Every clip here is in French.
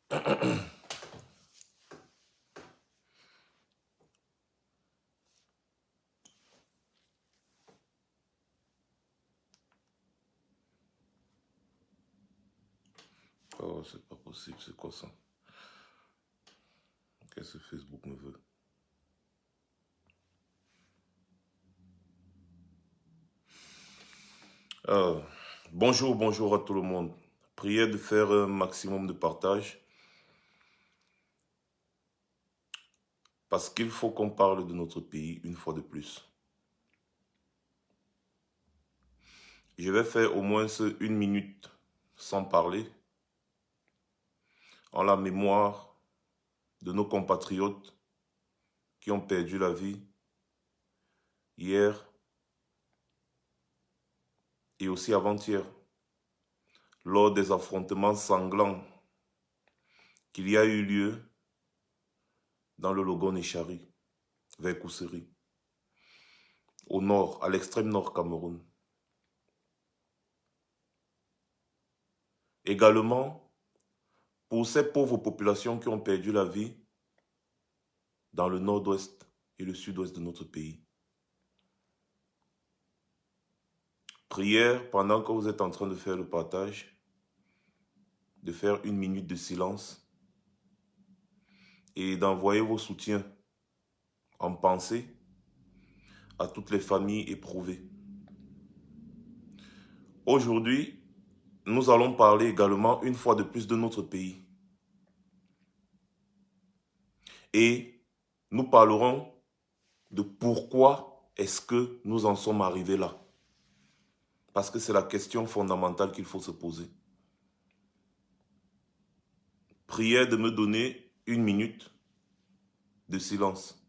Oh, c'est pas possible, c'est quoi ça? Qu'est-ce que Facebook me veut? Ah, bonjour à tout le monde. Priez de faire un maximum de partage parce qu'il faut qu'on parle de notre pays une fois de plus. Je vais faire au moins une minute sans parler en la mémoire de nos compatriotes qui ont perdu la vie hier et aussi avant-hier lors des affrontements sanglants qu'il y a eu lieu dans le Logon-Echari, vers Kousséri, au nord, à l'extrême nord Cameroun. Également, pour ces pauvres populations qui ont perdu la vie dans le nord-ouest et le sud-ouest de notre pays. Prière, pendant que vous êtes en train de faire le partage, de faire une minute de silence et d'envoyer vos soutiens en pensée à toutes les familles éprouvées. Aujourd'hui, nous allons parler également une fois de plus de notre pays. Et nous parlerons de pourquoi est-ce que nous en sommes arrivés là. Parce que c'est la question fondamentale qu'il faut se poser. Prière de me donner une minute de silence.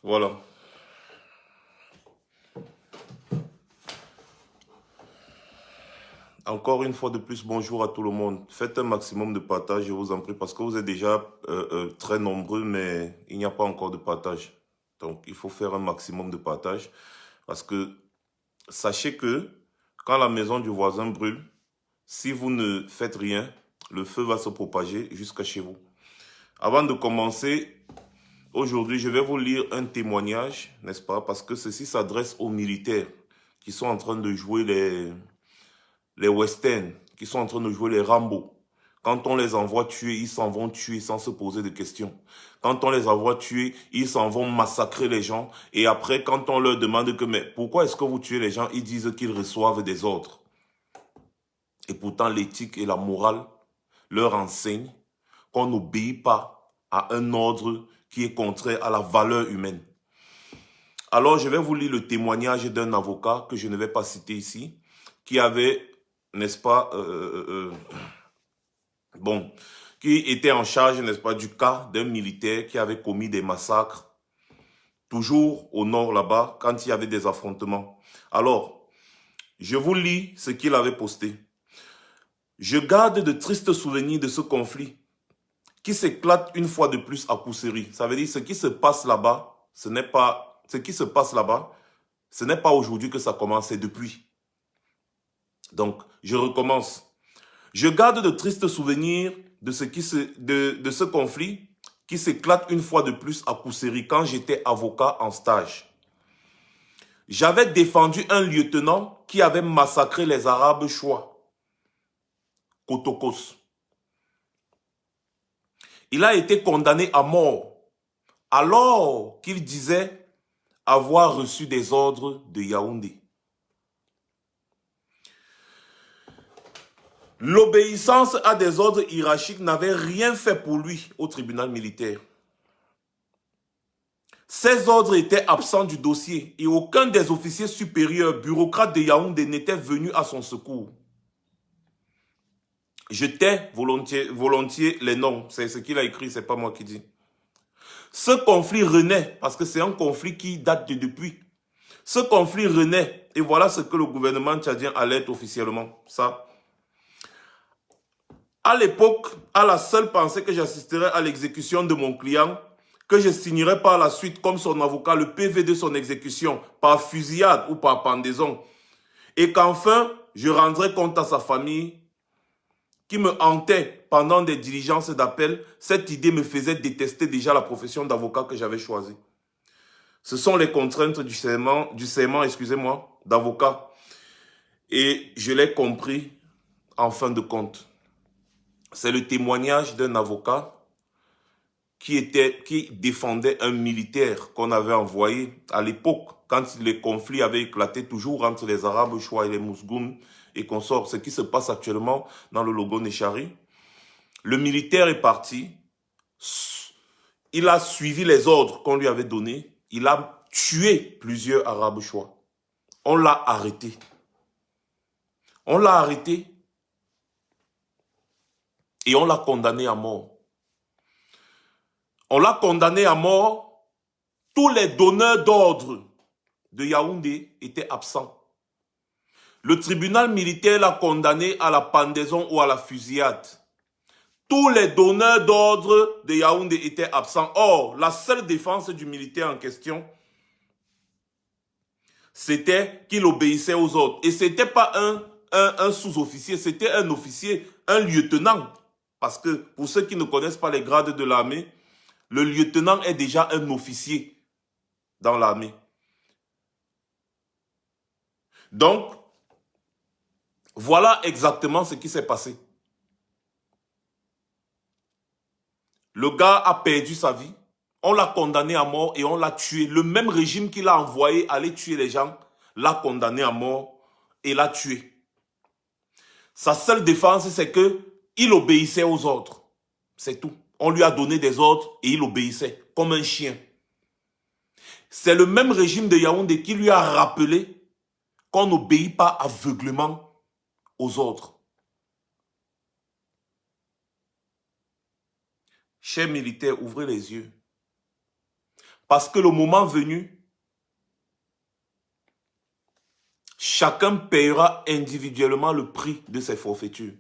Voilà. Encore une fois de plus, bonjour à tout le monde. Faites un maximum de partage, je vous en prie, parce que vous êtes déjà très nombreux, mais il n'y a pas encore de partage. Donc, il faut faire un maximum de partage, parce que sachez que quand la maison du voisin brûle, si vous ne faites rien, le feu va se propager jusqu'à chez vous. Avant de commencer, aujourd'hui, je vais vous lire un témoignage, n'est-ce pas? Parce que ceci s'adresse aux militaires qui sont en train de jouer les westerns, qui sont en train de jouer les Rambo. Quand on les envoie tuer, ils s'en vont tuer sans se poser de questions. Quand on les envoie tuer, ils s'en vont massacrer les gens. Et après, quand on leur demande que, mais pourquoi est-ce que vous tuez les gens, ils disent qu'ils reçoivent des ordres. Et pourtant, l'éthique et la morale leur enseignent qu'on n'obéit pas à un ordre qui est contraire à la valeur humaine. Alors, je vais vous lire le témoignage d'un avocat que je ne vais pas citer ici, qui avait, n'est-ce pas, qui était en charge, n'est-ce pas, du cas d'un militaire qui avait commis des massacres, toujours au nord là-bas, quand il y avait des affrontements. Alors, je vous lis ce qu'il avait posté. Je garde de tristes souvenirs de ce conflit qui s'éclate une fois de plus à Kousséri. Ça veut dire ce qui se passe là-bas, ce qui se passe là-bas, Ce n'est pas aujourd'hui que ça commence, c'est depuis. Donc, je recommence. Je garde de tristes souvenirs de ce conflit qui s'éclate une fois de plus à Kousséri quand j'étais avocat en stage. J'avais défendu un lieutenant qui avait massacré les Arabes Chouas, Kotokos. Il a été condamné à mort alors qu'il disait avoir reçu des ordres de Yaoundé. L'obéissance à des ordres hiérarchiques n'avait rien fait pour lui au tribunal militaire. Ces ordres étaient absents du dossier et aucun des officiers supérieurs bureaucrates de Yaoundé n'était venu à son secours. Je tais volontiers les noms, c'est ce qu'il a écrit, c'est pas moi qui dis. Ce conflit renaît, parce que c'est un conflit qui date de depuis. Ce conflit renaît, et voilà ce que le gouvernement tchadien alerte officiellement. Ça. À l'époque, à la seule pensée que j'assisterais à l'exécution de mon client, que je signerais par la suite comme son avocat le PV de son exécution, par fusillade ou par pendaison, et qu'enfin, je rendrais compte à sa famille, qui me hantait pendant des diligences d'appel, cette idée me faisait détester déjà la profession d'avocat que j'avais choisie. Ce sont les contraintes du serment, d'avocat. Et je l'ai compris en fin de compte. C'est le témoignage d'un avocat qui défendait un militaire qu'on avait envoyé à l'époque, quand les conflits avaient éclaté toujours entre les Arabes Chouas et les Mousgoum et consorts, ce qui se passe actuellement dans le Logo Nechari. Le militaire est parti, il a suivi les ordres qu'on lui avait donnés, il a tué plusieurs Arabes Chouas. On l'a arrêté. On l'a arrêté et on l'a condamné à mort. On l'a condamné à mort. Tous les donneurs d'ordre de Yaoundé étaient absents. Le tribunal militaire l'a condamné à la pendaison ou à la fusillade. Tous les donneurs d'ordre de Yaoundé étaient absents. Or, la seule défense du militaire en question, c'était qu'il obéissait aux ordres. Et ce n'était pas un sous-officier, c'était un officier, un lieutenant. Parce que pour ceux qui ne connaissent pas les grades de l'armée, le lieutenant est déjà un officier dans l'armée. Donc, voilà exactement ce qui s'est passé. Le gars a perdu sa vie, on l'a condamné à mort et on l'a tué. Le même régime qui l'a envoyé aller tuer les gens, l'a condamné à mort et l'a tué. Sa seule défense, c'est qu'il obéissait aux ordres. C'est tout. On lui a donné des ordres et il obéissait, comme un chien. C'est le même régime de Yaoundé qui lui a rappelé qu'on n'obéit pas aveuglément aux ordres. Chers militaires, ouvrez les yeux. Parce que le moment venu, chacun paiera individuellement le prix de ses forfaitures.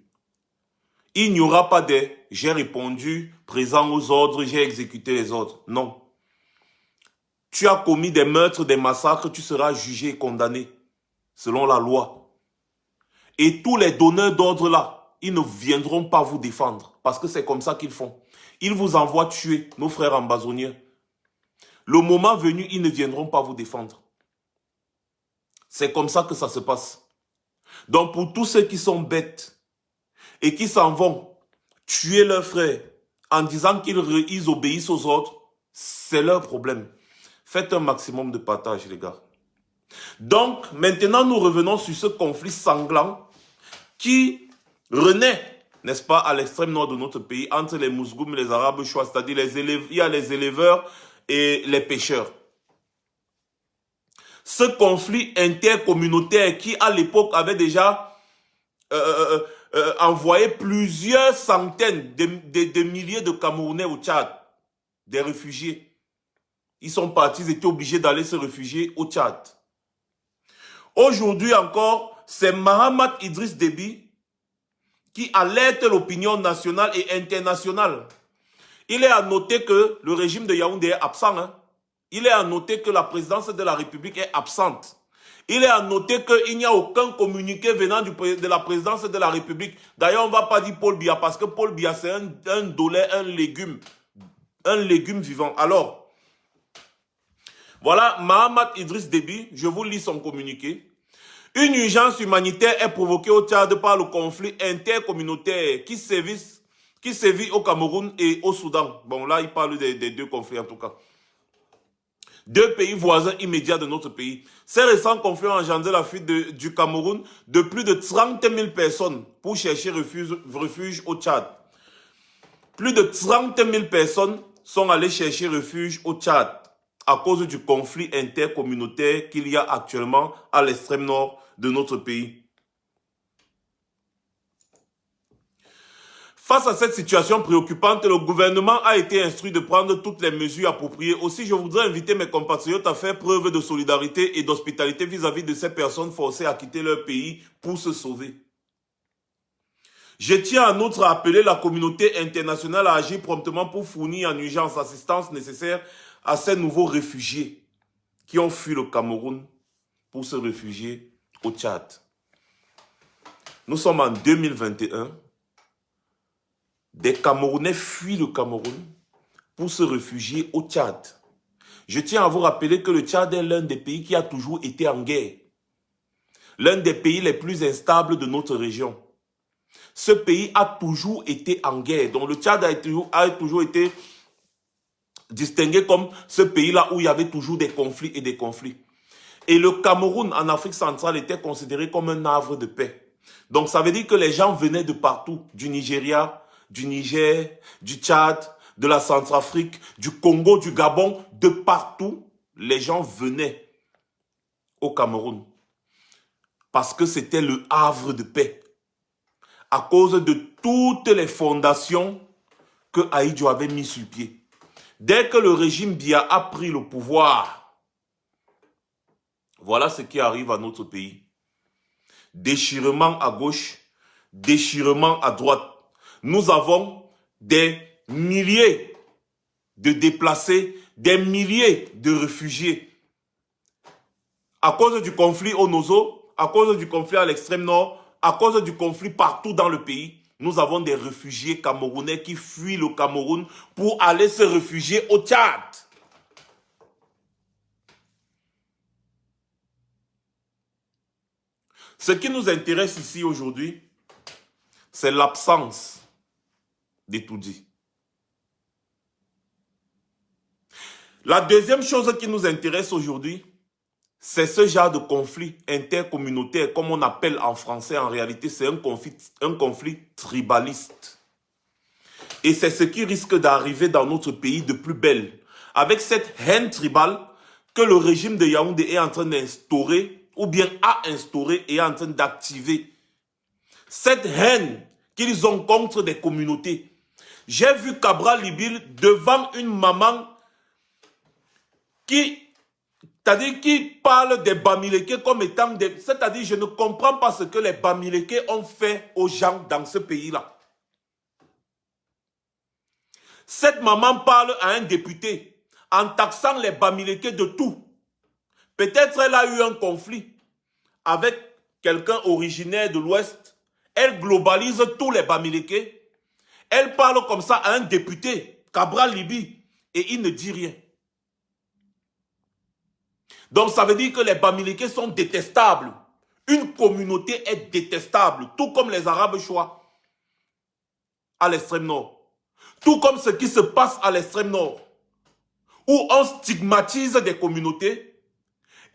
Il n'y aura pas des « j'ai répondu, présent aux ordres, j'ai exécuté les ordres ». Non. Tu as commis des meurtres, des massacres, tu seras jugé et condamné selon la loi. Et tous les donneurs d'ordre là, ils ne viendront pas vous défendre parce que c'est comme ça qu'ils font. Ils vous envoient tuer nos frères ambazoniens. Le moment venu, ils ne viendront pas vous défendre. C'est comme ça que ça se passe. Donc pour tous ceux qui sont bêtes et qui s'en vont tuer leurs frères en disant qu'ils obéissent aux ordres, c'est leur problème. Faites un maximum de partage, les gars. Donc, maintenant, nous revenons sur ce conflit sanglant qui renaît, n'est-ce pas, à l'extrême nord de notre pays, entre les Mousgoum et les Arabes Chouas, c'est-à-dire il y a les éleveurs et les pêcheurs. Ce conflit intercommunautaire qui, à l'époque, avait déjà envoyé plusieurs centaines de milliers de Camerounais au Tchad, des réfugiés. Ils sont partis, ils étaient obligés d'aller se réfugier au Tchad. Aujourd'hui encore, c'est Mahamat Idriss Déby qui alerte l'opinion nationale et internationale. Il est à noter que le régime de Yaoundé est absent. Il est à noter que la présidence de la République est absente. Il est à noter qu'il n'y a aucun communiqué venant de la présidence de la République. D'ailleurs, on ne va pas dire Paul Biya parce que Paul Biya, c'est un dolé, un légume vivant. Alors, voilà, Mahamat Idriss Déby, je vous lis son communiqué. Une urgence humanitaire est provoquée au Tchad par le conflit intercommunautaire qui sévit au Cameroun et au Soudan. Bon, là, il parle des deux conflits en tout cas. Deux pays voisins immédiats de notre pays. Ces récents conflits ont engendré la fuite du Cameroun de plus de 30 000 personnes pour chercher refuge au Tchad. Plus de 30 000 personnes sont allées chercher refuge au Tchad à cause du conflit intercommunautaire qu'il y a actuellement à l'extrême nord de notre pays. Face à cette situation préoccupante, le gouvernement a été instruit de prendre toutes les mesures appropriées. Aussi, je voudrais inviter mes compatriotes à faire preuve de solidarité et d'hospitalité vis-à-vis de ces personnes forcées à quitter leur pays pour se sauver. Je tiens en outre à appeler la communauté internationale à agir promptement pour fournir en urgence l'assistance nécessaire à ces nouveaux réfugiés qui ont fui le Cameroun pour se réfugier au Tchad. Nous sommes en 2021. Des Camerounais fuient le Cameroun pour se réfugier au Tchad. Je tiens à vous rappeler que le Tchad est l'un des pays qui a toujours été en guerre. L'un des pays les plus instables de notre région. Ce pays a toujours été en guerre. Donc le Tchad a toujours été distingué comme ce pays-là où il y avait toujours des conflits et des conflits. Et le Cameroun en Afrique centrale était considéré comme un havre de paix. Donc ça veut dire que les gens venaient de partout, du Nigeria, du Niger, du Tchad, de la Centrafrique, du Congo, du Gabon, de partout, les gens venaient au Cameroun. Parce que c'était le havre de paix. À cause de toutes les fondations que Ahidjo avait mis sur pied. Dès que le régime Biya a pris le pouvoir, voilà ce qui arrive à notre pays. Déchirement à gauche, déchirement à droite. Nous avons des milliers de déplacés, des milliers de réfugiés. À cause du conflit au Nozo, à cause du conflit à l'extrême nord, à cause du conflit partout dans le pays, nous avons des réfugiés camerounais qui fuient le Cameroun pour aller se réfugier au Tchad. Ce qui nous intéresse ici aujourd'hui, c'est l'absence d'Etoudi. La deuxième chose qui nous intéresse aujourd'hui, c'est ce genre de conflit intercommunautaire, comme on appelle en français, en réalité, c'est un conflit tribaliste. Et c'est ce qui risque d'arriver dans notre pays de plus belle. Avec cette haine tribale que le régime de Yaoundé est en train d'instaurer, ou bien a instauré et est en train d'activer. Cette haine qu'ils ont contre des communautés. J'ai vu Cabral Libye devant une maman qui parle des Bamileke comme étant des... C'est-à-dire, je ne comprends pas ce que les Bamileke ont fait aux gens dans ce pays-là. Cette maman parle à un député en taxant les Bamileke de tout. Peut-être elle a eu un conflit avec quelqu'un originaire de l'Ouest. Elle globalise tous les Bamileke. Elle parle comme ça à un député, Cabral Libye, et il ne dit rien. Donc ça veut dire que les Bamileke sont détestables. Une communauté est détestable, tout comme les Arabes choix à l'extrême nord. Tout comme ce qui se passe à l'extrême nord, où on stigmatise des communautés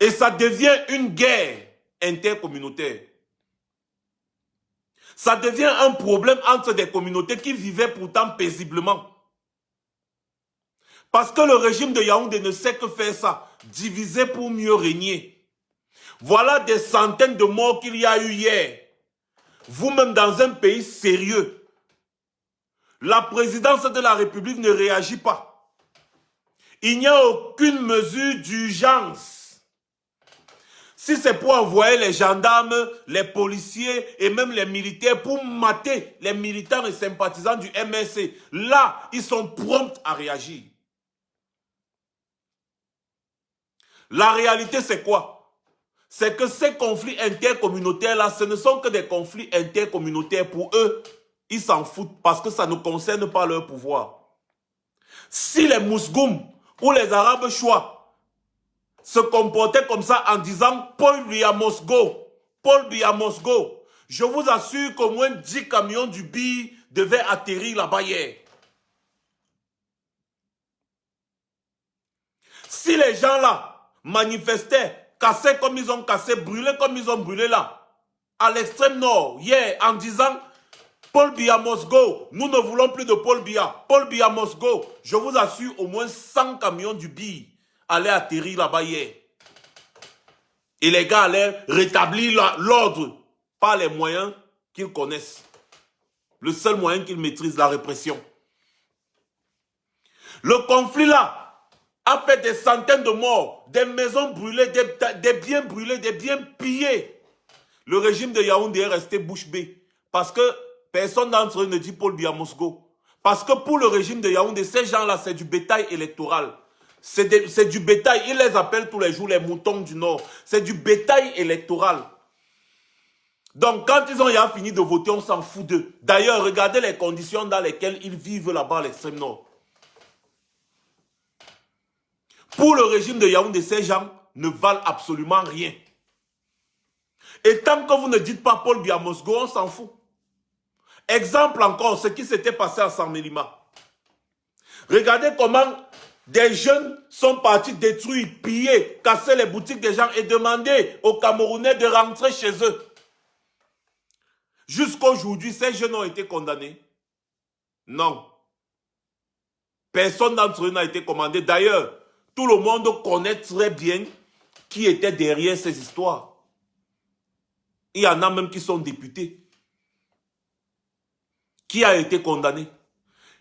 et ça devient une guerre intercommunautaire. Ça devient un problème entre des communautés qui vivaient pourtant paisiblement. Parce que le régime de Yaoundé ne sait que faire ça, diviser pour mieux régner. Voilà des centaines de morts qu'il y a eu hier. Vous-même dans un pays sérieux, la présidence de la République ne réagit pas. Il n'y a aucune mesure d'urgence. Si c'est pour envoyer les gendarmes, les policiers et même les militaires pour mater les militants et sympathisants du MSC, là, ils sont prompts à réagir. La réalité, c'est quoi? c'est que ces conflits intercommunautaires-là, ce ne sont que des conflits intercommunautaires pour eux. Ils s'en foutent parce que ça ne concerne pas leur pouvoir. Si les Mousgoum ou les Arabes Chouas se comportaient comme ça en disant Paul Biya Mosgo, je vous assure qu'au moins 10 camions du BI devaient atterrir là-bas hier. Si les gens là manifestaient, cassaient comme ils ont cassé, brûlaient comme ils ont brûlé là, à l'extrême nord, hier, en disant Paul Biya Mosgo, nous ne voulons plus de Paul Biya. Paul Biya Mosgo, je vous assure, au moins 100 camions du BI allaient atterrir là-bas hier. Et les gars allaient rétablir l'ordre par les moyens qu'ils connaissent. Le seul moyen qu'ils maîtrisent, la répression. Le conflit là a fait des centaines de morts, des maisons brûlées, des biens brûlés, des biens pillés. Le régime de Yaoundé est resté bouche bée parce que personne d'entre eux ne dit Paul Biya Mosgo. Parce que pour le régime de Yaoundé, ces gens-là, c'est du bétail électoral. C'est du bétail. Ils les appellent tous les jours les moutons du Nord. C'est du bétail électoral. Donc, quand ils ont fini de voter, on s'en fout d'eux. D'ailleurs, regardez les conditions dans lesquelles ils vivent là-bas à l'extrême Nord. Pour le régime de Yaoundé, ces gens ne valent absolument rien. Et tant que vous ne dites pas Paul Biya Mosgo, on s'en fout. Exemple encore, ce qui s'était passé à Saint-Mélima. Regardez comment des jeunes sont partis détruire, piller, casser les boutiques des gens et demander aux Camerounais de rentrer chez eux. Jusqu'à aujourd'hui, ces jeunes ont été condamnés. Non. Personne d'entre eux n'a été commandé. D'ailleurs, tout le monde connaît très bien qui était derrière ces histoires. Il y en a même qui sont députés. Qui a été condamné?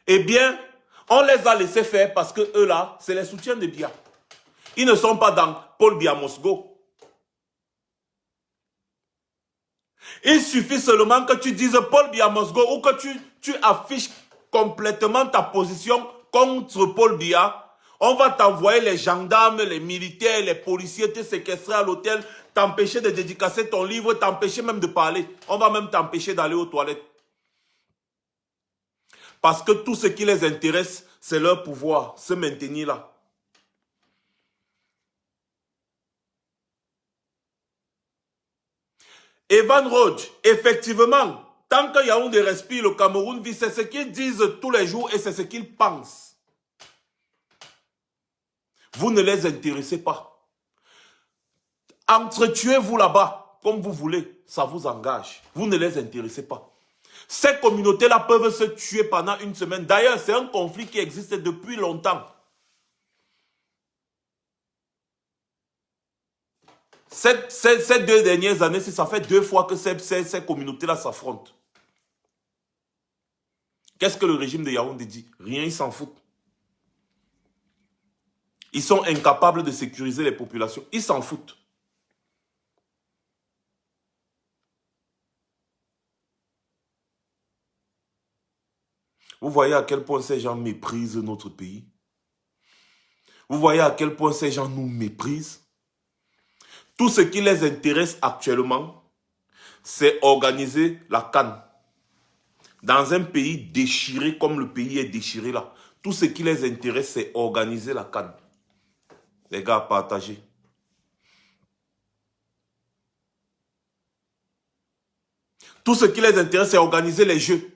Eh bien, on les a laissés faire parce que eux là, c'est les soutiens de Biya. Ils ne sont pas dans Paul Biya Mosgo. Il suffit seulement que tu dises Paul Biya Mosgo ou que tu affiches complètement ta position contre Paul Biya. On va t'envoyer les gendarmes, les militaires, les policiers, te séquestrer à l'hôtel, t'empêcher de dédicacer ton livre, t'empêcher même de parler. On va même t'empêcher d'aller aux toilettes. Parce que tout ce qui les intéresse, c'est leur pouvoir, se maintenir là. Evan Roach, effectivement, tant que Yaoundé respire, le Cameroun vit, c'est ce qu'ils disent tous les jours et c'est ce qu'ils pensent. Vous ne les intéressez pas. Entretuez-vous là-bas, comme vous voulez, ça vous engage. Vous ne les intéressez pas. Ces communautés-là peuvent se tuer pendant une semaine. D'ailleurs, c'est un conflit qui existe depuis longtemps. Ces 2 dernières années, ça fait 2 fois que ces communautés-là s'affrontent. Qu'est-ce que le régime de Yaoundé dit? Rien, ils s'en foutent. Ils sont incapables de sécuriser les populations. Ils s'en foutent. Vous voyez à quel point ces gens méprisent notre pays. Vous voyez à quel point ces gens nous méprisent. Tout ce qui les intéresse actuellement, c'est organiser la CAN. Dans un pays déchiré comme le pays est déchiré là, tout ce qui les intéresse, c'est organiser la CAN. Les gars, partagez. Tout ce qui les intéresse, c'est organiser les jeux.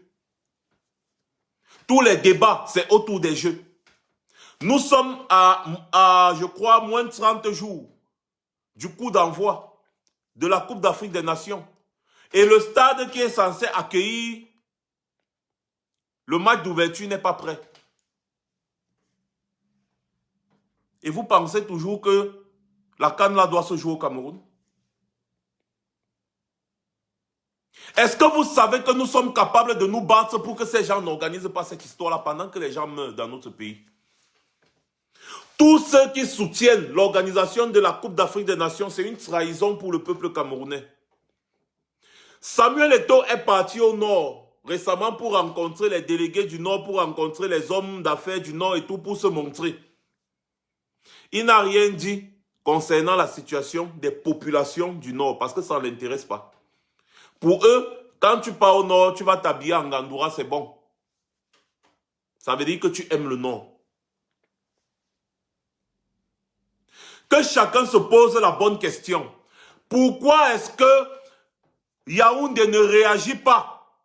Tous les débats, c'est autour des jeux. Nous sommes à, je crois, moins de 30 jours du coup d'envoi de la Coupe d'Afrique des Nations. Et le stade qui est censé accueillir le match d'ouverture n'est pas prêt. Et vous pensez toujours que la CAN là doit se jouer au Cameroun? Est-ce que vous savez que nous sommes capables de nous battre pour que ces gens n'organisent pas cette histoire-là pendant que les gens meurent dans notre pays? Tous ceux qui soutiennent l'organisation de la Coupe d'Afrique des Nations, c'est une trahison pour le peuple camerounais. Samuel Eto'o est parti au Nord récemment pour rencontrer les délégués du Nord, pour rencontrer les hommes d'affaires du Nord et tout, pour se montrer. Il n'a rien dit concernant la situation des populations du Nord, parce que ça ne l'intéresse pas. Pour eux, quand tu pars au Nord, tu vas t'habiller en Gandoura, c'est bon. Ça veut dire que tu aimes le Nord. Que chacun se pose la bonne question. Pourquoi est-ce que Yaoundé ne réagit pas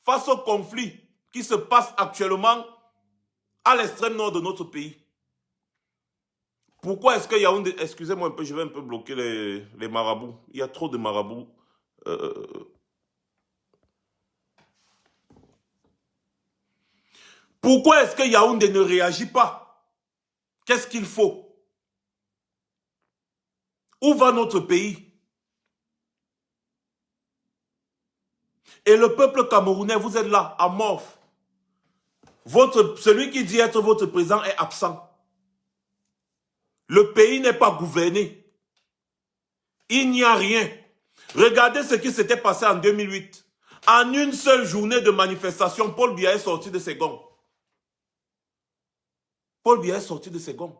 face au conflit qui se passe actuellement à l'extrême nord de notre pays? Pourquoi est-ce que Yaoundé... Excusez-moi un peu, je vais un peu bloquer les marabouts. Il y a trop de marabouts. Pourquoi est-ce que Yaoundé ne réagit pas? Qu'est-ce qu'il faut? Où va notre pays? Et le peuple camerounais, vous êtes là, amorphe. Celui qui dit être votre président est absent. Le pays n'est pas gouverné. Il n'y a rien. Regardez ce qui s'était passé en 2008. En une seule journée de manifestation, Paul Biya est sorti de ses gonds. Paul Biya est sorti de ses gonds.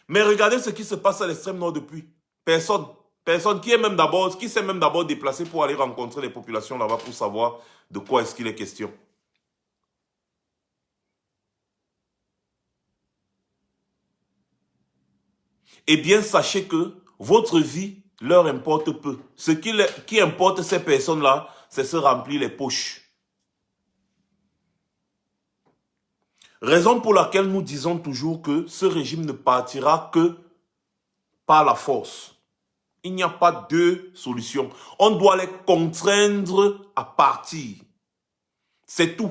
Mais regardez ce qui se passe à l'extrême nord depuis. Personne. Personne qui s'est même d'abord déplacé pour aller rencontrer les populations là-bas pour savoir de quoi est-ce qu'il est question. Eh bien, sachez que votre vie leur importe peu. Ce qui importe ces personnes-là, c'est se remplir les poches. Raison pour laquelle nous disons toujours que ce régime ne partira que par la force. Il n'y a pas deux solutions. On doit les contraindre à partir. C'est tout.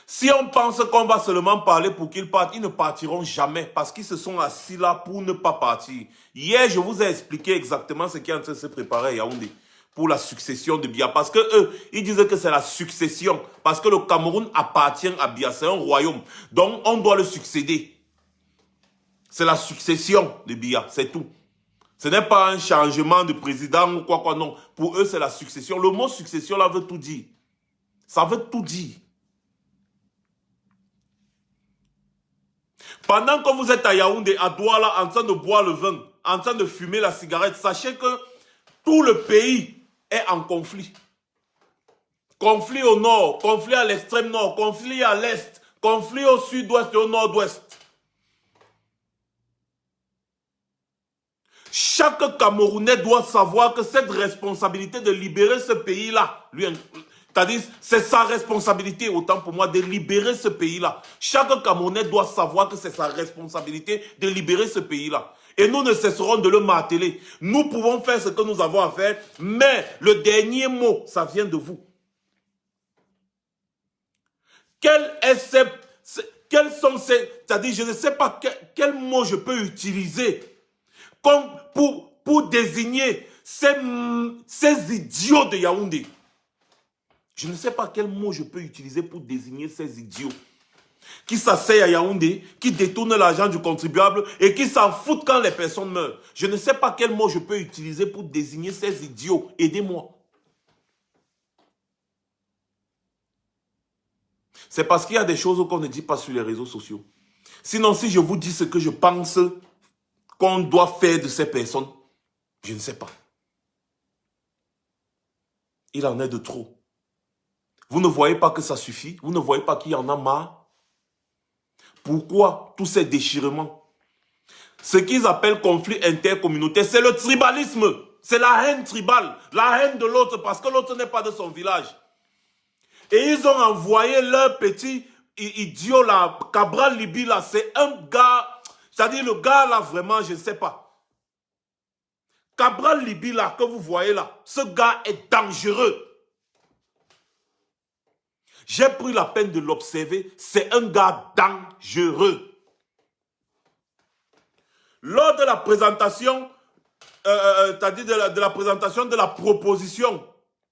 Si on pense qu'on va seulement parler pour qu'ils partent, ils ne partiront jamais parce qu'ils se sont assis là pour ne pas partir. Hier, je vous ai expliqué exactement ce qui est en train de se préparer à Yaoundé pour la succession de Biya. Parce que eux, ils disaient que c'est la succession. Parce que le Cameroun appartient à Biya, c'est un royaume. Donc, on doit le succéder. C'est la succession de Biya, c'est tout. Ce n'est pas un changement de président ou quoi, non. Pour eux, c'est la succession. Le mot succession, là, veut tout dire. Ça veut tout dire. Pendant que vous êtes à Yaoundé, à Douala, en train de boire le vin, en train de fumer la cigarette, sachez que tout le pays est en conflit. Conflit au nord, conflit à l'extrême nord, conflit à l'est, conflit au sud-ouest et au nord-ouest. Chaque Camerounais doit savoir que cette responsabilité de libérer ce pays-là, c'est-à-dire, c'est sa responsabilité, autant pour moi, de libérer ce pays-là. Chaque Camerounais doit savoir que c'est sa responsabilité de libérer ce pays-là. Et nous ne cesserons de le marteler. Nous pouvons faire ce que nous avons à faire, mais le dernier mot, ça vient de vous. Quels sont ces... C'est-à-dire, je ne sais pas quel mot je peux utiliser comme pour désigner ces idiots de Yaoundé. Je ne sais pas quel mot je peux utiliser pour désigner ces idiots qui s'asseyent à Yaoundé, qui détournent l'argent du contribuable et qui s'en foutent quand les personnes meurent. Je ne sais pas quel mot je peux utiliser pour désigner ces idiots. Aidez-moi. C'est parce qu'il y a des choses qu'on ne dit pas sur les réseaux sociaux. Sinon, si je vous dis ce que je pense qu'on doit faire de ces personnes, je ne sais pas. Il en est de trop. Vous ne voyez pas que ça suffit? Vous ne voyez pas qu'il y en a marre? Pourquoi tous ces déchirements? Ce qu'ils appellent conflit intercommunautaire, c'est le tribalisme. C'est la haine tribale, la haine de l'autre parce que l'autre n'est pas de son village. Et ils ont envoyé leur petit idiot là, Cabral Libi là, c'est un gars, c'est-à-dire le gars là vraiment, je ne sais pas. Cabral Libi là, que vous voyez là, ce gars est dangereux. J'ai pris la peine de l'observer. C'est un gars dangereux. Lors de la présentation, c'est-à-dire de la présentation de la proposition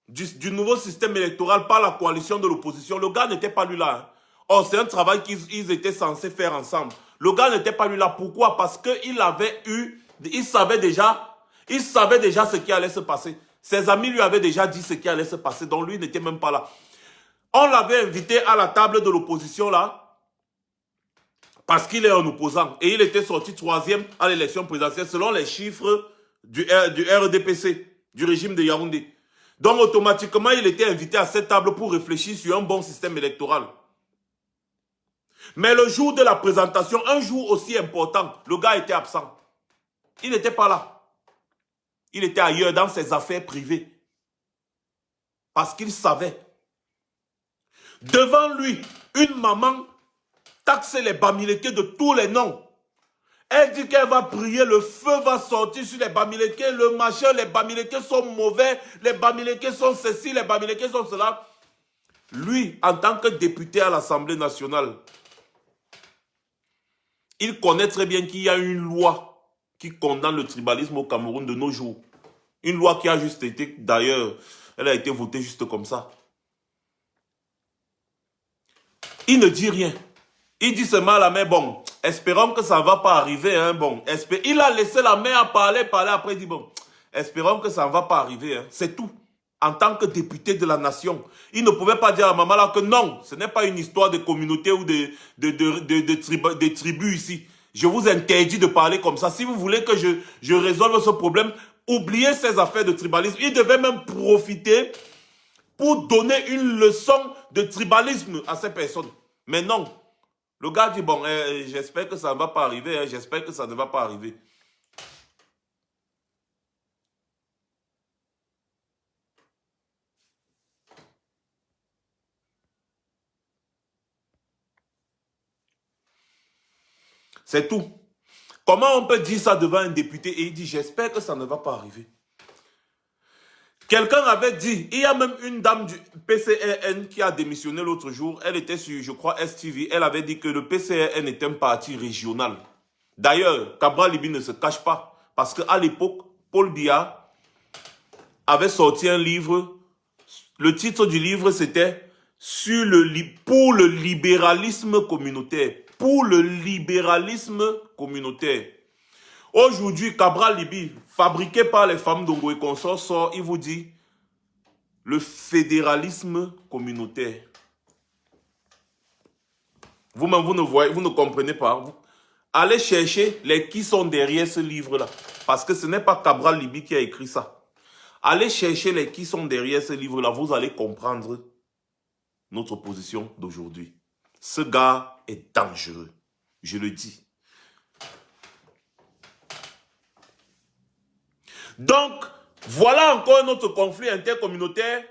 du nouveau système électoral par la coalition de l'opposition, le gars n'était pas lui là. Hein. Or, c'est un travail qu'ils étaient censés faire ensemble. Le gars n'était pas lui là. Pourquoi? Parce qu'il savait déjà ce qui allait se passer. Ses amis lui avaient déjà dit ce qui allait se passer. Donc, lui n'était même pas là. On l'avait invité à la table de l'opposition là Parce qu'il est un opposant. Et il était sorti troisième à l'élection présidentielle selon les chiffres du RDPC, du régime de Yaoundé. Donc automatiquement, il était invité à cette table pour réfléchir sur un bon système électoral. Mais le jour de la présentation, un jour aussi important, le gars était absent. Il n'était pas là. Il était ailleurs dans ses affaires privées. Parce qu'il savait. Devant lui, une maman taxait les Bamileke de tous les noms. Elle dit qu'elle va prier, le feu va sortir sur les Bamileke, le machin, les Bamileke sont mauvais, les Bamileke sont ceci, les Bamileke sont cela. Lui, en tant que député à l'Assemblée nationale, il connaît très bien qu'il y a une loi qui condamne le tribalisme au Cameroun de nos jours. Une loi qui a juste été, d'ailleurs, elle a été votée juste comme ça. Il ne dit rien. Il dit seulement à la mère, bon, espérons que ça ne va pas arriver. Hein, bon, il a laissé la mère parler, après il dit, bon, espérons que ça ne va pas arriver. Hein, c'est tout. En tant que député de la nation, il ne pouvait pas dire à maman là que non, ce n'est pas une histoire de communauté ou de tribus ici. Je vous interdis de parler comme ça. Si vous voulez que je résolve ce problème, oubliez ces affaires de tribalisme. Il devait même profiter pour donner une leçon de tribalisme à ces personnes. Mais non. Le gars dit, bon, j'espère que ça ne va pas arriver, hein, j'espère que ça ne va pas arriver. C'est tout. Comment on peut dire ça devant un député et il dit, j'espère que ça ne va pas arriver. Quelqu'un avait dit, il y a même une dame du PCRN qui a démissionné l'autre jour, elle était sur, je crois, STV, elle avait dit que le PCRN est un parti régional. D'ailleurs, Cabral Libi ne se cache pas, parce qu'à l'époque, Paul Biya avait sorti un livre, le titre du livre c'était « Pour le libéralisme communautaire ». Pour le libéralisme communautaire. Aujourd'hui, Cabral Libi, fabriqué par les femmes d'Ongo et consorts, sort, il vous dit le fédéralisme communautaire. Vous-même, vous ne comprenez pas. Allez chercher les qui sont derrière ce livre-là. Parce que ce n'est pas Cabral Libi qui a écrit ça. Allez chercher les qui sont derrière ce livre-là. Vous allez comprendre notre position d'aujourd'hui. Ce gars est dangereux. Je le dis. Donc, voilà encore un autre conflit intercommunautaire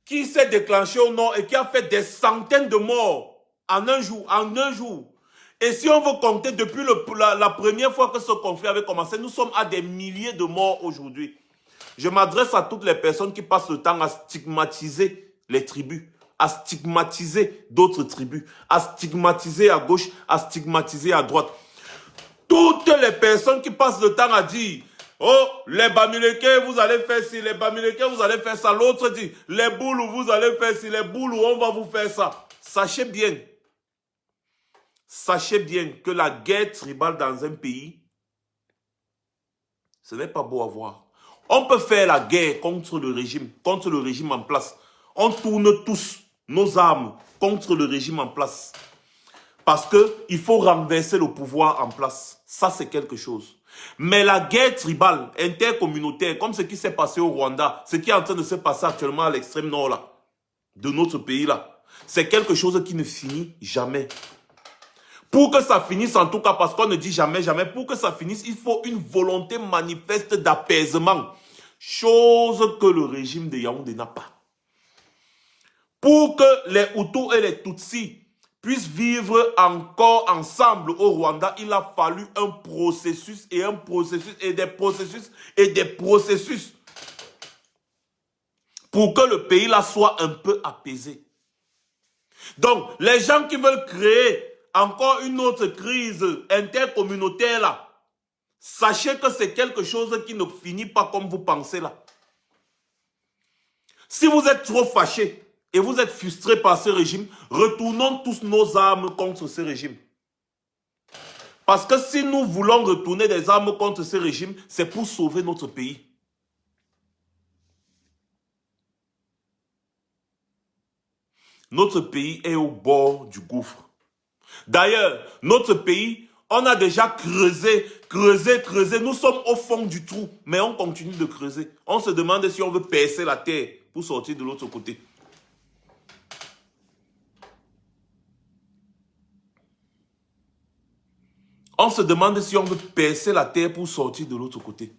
qui s'est déclenché au nord et qui a fait des centaines de morts en un jour. Et si on veut compter depuis la première fois que ce conflit avait commencé, nous sommes à des milliers de morts aujourd'hui. Je m'adresse à toutes les personnes qui passent le temps à stigmatiser les tribus, à stigmatiser d'autres tribus, à stigmatiser à gauche, à stigmatiser à droite. Toutes les personnes qui passent le temps à dire « Oh, les Bamileke, vous allez faire ci, les Bamileke, vous allez faire ça. » L'autre dit « Les Boulous, vous allez faire ci, les Boulous, on va vous faire ça. » Sachez bien que la guerre tribale dans un pays, ce n'est pas beau à voir. On peut faire la guerre contre le régime en place. On tourne tous nos armes contre le régime en place. Parce qu'il faut renverser le pouvoir en place. Ça, c'est quelque chose. Mais la guerre tribale, intercommunautaire, comme ce qui s'est passé au Rwanda, ce qui est en train de se passer actuellement à l'extrême nord là, de notre pays là, c'est quelque chose qui ne finit jamais. Pour que ça finisse, en tout cas, parce qu'on ne dit jamais, jamais, pour que ça finisse, il faut une volonté manifeste d'apaisement. Chose que le régime de Yaoundé n'a pas. Pour que les Hutus et les Tutsis puissent vivre encore ensemble au Rwanda, il a fallu un processus et un processus et des processus et des processus pour que le pays là soit un peu apaisé. Donc, les gens qui veulent créer encore une autre crise intercommunautaire là, sachez que c'est quelque chose qui ne finit pas comme vous pensez là. Si vous êtes trop fâchés et vous êtes frustrés par ce régime, retournons tous nos armes contre ce régime. Parce que si nous voulons retourner des armes contre ce régime, c'est pour sauver notre pays. Notre pays est au bord du gouffre. D'ailleurs, notre pays, on a déjà creusé, creusé, creusé. Nous sommes au fond du trou, mais on continue de creuser. On se demande si on veut percer la terre pour sortir de l'autre côté. On se demande si on veut percer la terre pour sortir de l'autre côté.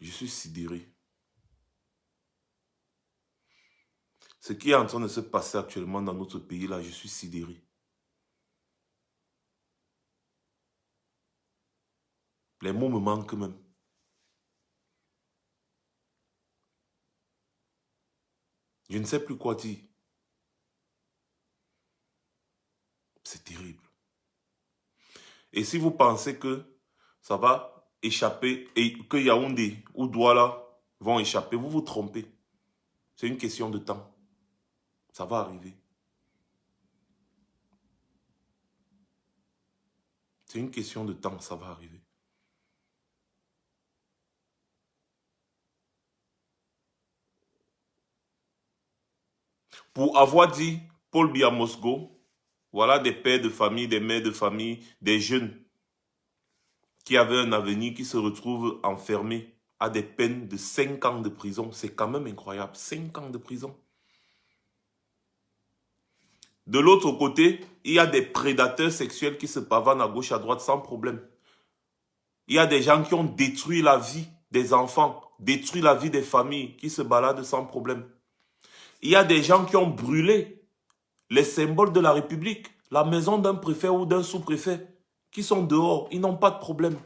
Je suis sidéré. Ce qui est en train de se passer actuellement dans notre pays, là, je suis sidéré. Les mots me manquent même. Je ne sais plus quoi dire. C'est terrible. Et si vous pensez que ça va échapper et que Yaoundé ou Douala vont échapper, vous vous trompez. C'est une question de temps. Ça va arriver. C'est une question de temps, ça va arriver. Pour avoir dit Paul Biya Mosgo, voilà des pères de famille, des mères de famille, des jeunes qui avaient un avenir, qui se retrouvent enfermés à des peines de 5 ans de prison. C'est quand même incroyable, 5 ans de prison. De l'autre côté, il y a des prédateurs sexuels qui se pavanent à gauche, à droite sans problème. Il y a des gens qui ont détruit la vie des enfants, détruit la vie des familles, qui se baladent sans problème. Il y a des gens qui ont brûlé les symboles de la République, la maison d'un préfet ou d'un sous-préfet, qui sont dehors, ils n'ont pas de problème.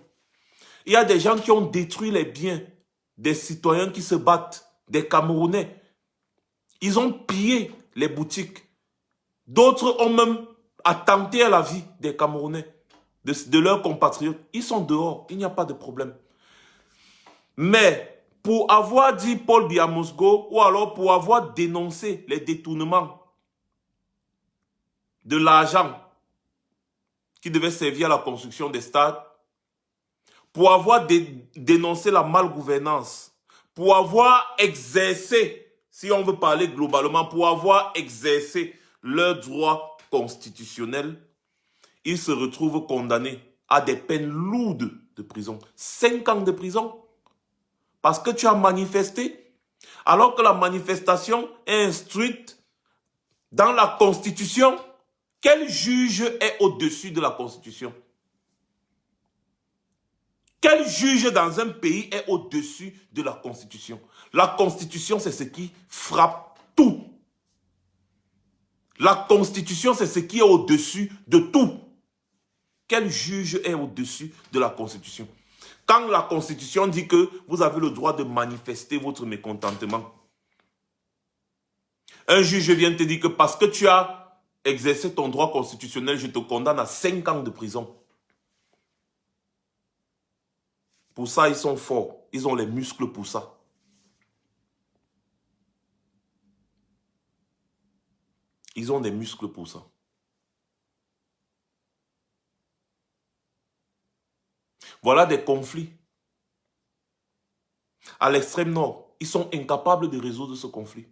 Il y a des gens qui ont détruit les biens des citoyens qui se battent, des Camerounais. Ils ont pillé les boutiques. D'autres ont même attenté à la vie des Camerounais, de leurs compatriotes. Ils sont dehors, il n'y a pas de problème. Mais pour avoir dit Paul Biya Mosgo ou alors pour avoir dénoncé les détournements de l'argent qui devait servir à la construction des stades, pour avoir dénoncé la malgouvernance, pour avoir exercé, si on veut parler globalement, pour avoir exercé leurs droits constitutionnels, ils se retrouvent condamnés à des peines lourdes de prison. 5 ans de prison. Parce que tu as manifesté, alors que la manifestation est instruite dans la Constitution. Quel juge est au-dessus de la Constitution? Quel juge dans un pays est au-dessus de la Constitution? La Constitution, c'est ce qui frappe tout. La Constitution, c'est ce qui est au-dessus de tout. Quel juge est au-dessus de la Constitution? Quand la Constitution dit que vous avez le droit de manifester votre mécontentement, un juge vient te dire que parce que tu as exercé ton droit constitutionnel, je te condamne à 5 ans de prison. Pour ça, ils sont forts. Ils ont les muscles pour ça. Ils ont des muscles pour ça. Voilà des conflits. À l'extrême nord, ils sont incapables de résoudre ce conflit.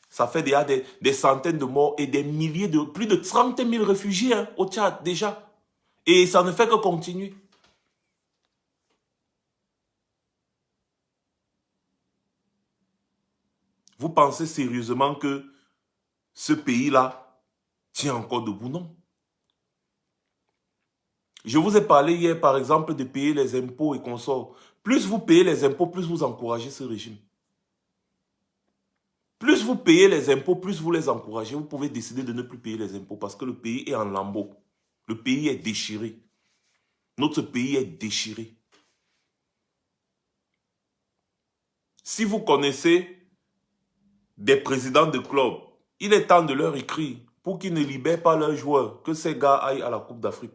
Ça fait déjà des centaines de morts et des milliers de... Plus de 30 000 réfugiés au Tchad déjà. Et ça ne fait que continuer. Vous pensez sérieusement que ce pays-là tient encore debout? Non. Je vous ai parlé hier, par exemple, de payer les impôts et consorts. Plus vous payez les impôts, plus vous encouragez ce régime. Plus vous payez les impôts, plus vous les encouragez. Vous pouvez décider de ne plus payer les impôts parce que le pays est en lambeaux. Le pays est déchiré. Notre pays est déchiré. Si vous connaissez des présidents de clubs, il est temps de leur écrire pour qu'ils ne libèrent pas leurs joueurs, que ces gars aillent à la Coupe d'Afrique.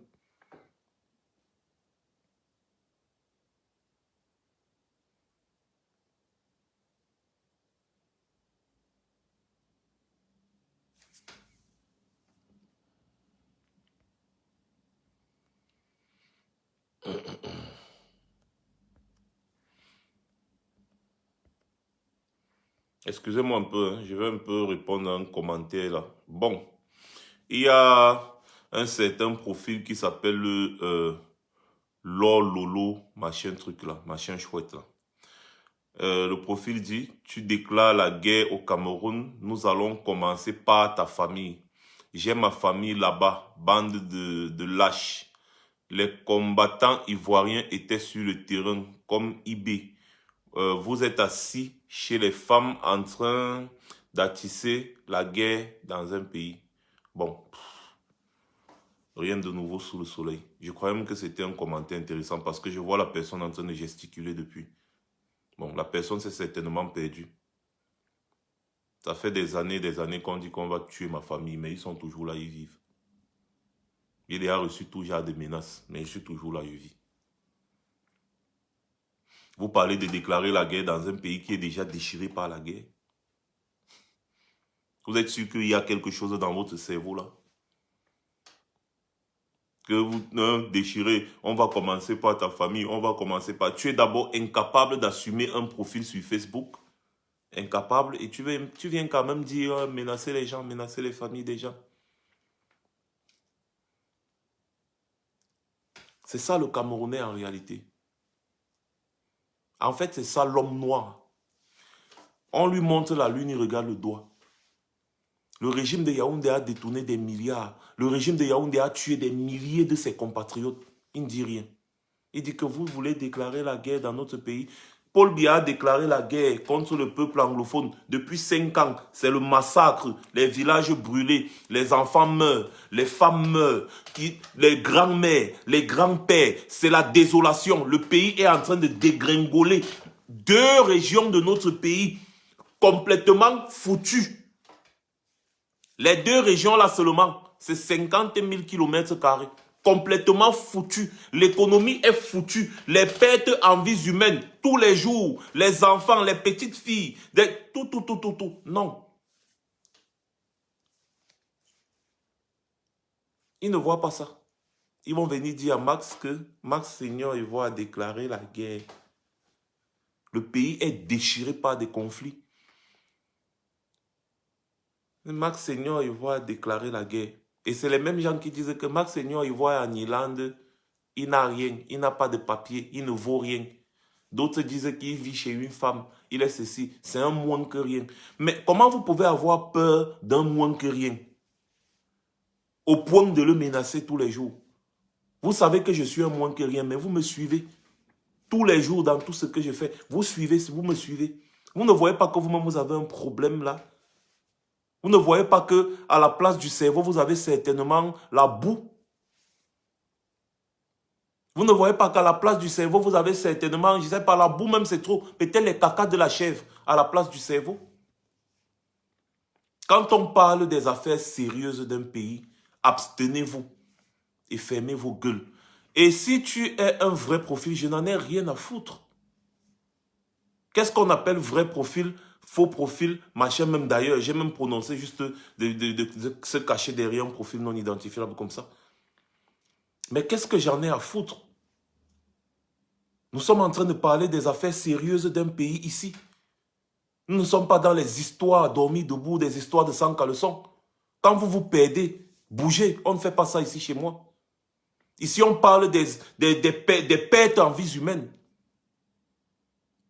Excusez-moi un peu, hein, je vais un peu répondre à un commentaire là. Bon, il y a un certain profil qui s'appelle Lolo, machin truc là, machin chouette là. Le profil dit, tu déclares la guerre au Cameroun, nous allons commencer par ta famille. J'ai ma famille là-bas, bande de lâches. Les combattants ivoiriens étaient sur le terrain comme IB. Vous êtes assis chez les femmes en train d'attisser la guerre dans un pays. Bon, rien de nouveau sous le soleil. Je croyais même que c'était un commentaire intéressant parce que je vois la personne en train de gesticuler depuis. Bon, la personne s'est certainement perdue. Ça fait des années qu'on dit qu'on va tuer ma famille, mais ils sont toujours là, ils vivent. Il a reçu tout genre de menaces, mais je suis toujours là, je vis. Vous parlez de déclarer la guerre dans un pays qui est déjà déchiré par la guerre. Vous êtes sûr qu'il y a quelque chose dans votre cerveau là? Que vous déchirez, on va commencer par ta famille, on va commencer par... Tu es d'abord incapable d'assumer un profil sur Facebook. Incapable, et tu viens quand même dire menacer les gens, menacer les familles des gens. C'est ça le Camerounais en réalité. En fait, c'est ça l'homme noir. On lui montre la lune, il regarde le doigt. Le régime de Yaoundé a détourné des milliards. Le régime de Yaoundé a tué des milliers de ses compatriotes. Il ne dit rien. Il dit que vous voulez déclarer la guerre dans notre pays. Paul Biya a déclaré la guerre contre le peuple anglophone. Depuis 5 ans, c'est le massacre. Les villages brûlés, les enfants meurent, les femmes meurent, les grands-mères, les grands-pères. C'est la désolation. Le pays est en train de dégringoler. 2 régions de notre pays complètement foutues. Les 2 régions là seulement, c'est 50 000 km². Complètement foutu. L'économie est foutue. Les pertes en vies humaines, tous les jours. Les enfants, les petites filles, tout. Non. Ils ne voient pas ça. Ils vont venir dire à Max que Max Seigneur Ivoire a déclaré la guerre. Le pays est déchiré par des conflits. Max Seigneur Ivoire a déclaré la guerre. Et c'est les mêmes gens qui disent que Max Seigneur Ivoire en Irlande, il n'a rien, il n'a pas de papier, il ne vaut rien. D'autres disent qu'il vit chez une femme, il est ceci, c'est un moins que rien. Mais comment vous pouvez avoir peur d'un moins que rien? Au point de le menacer tous les jours. Vous savez que je suis un moins que rien, mais vous me suivez. Tous les jours dans tout ce que je fais, vous suivez, vous me suivez. Vous ne voyez pas que vous-même vous avez un problème là? Vous ne voyez pas que à la place du cerveau, vous avez certainement la boue? Vous ne voyez pas qu'à la place du cerveau, vous avez certainement, je ne sais pas, la boue même c'est trop, peut-être les cacas de la chèvre à la place du cerveau? Quand on parle des affaires sérieuses d'un pays, abstenez-vous et fermez vos gueules. Et si tu es un vrai profil, je n'en ai rien à foutre. Qu'est-ce qu'on appelle vrai profil, faux profil, machin même d'ailleurs? J'ai même prononcé juste de se cacher derrière un profil non identifiable comme ça. Mais qu'est-ce que j'en ai à foutre? Nous sommes en train de parler des affaires sérieuses d'un pays ici. Nous ne sommes pas dans les histoires dormies debout, des histoires de sans caleçon. Quand vous vous perdez, bougez. On ne fait pas ça ici chez moi. Ici, on parle des pertes en vies humaines.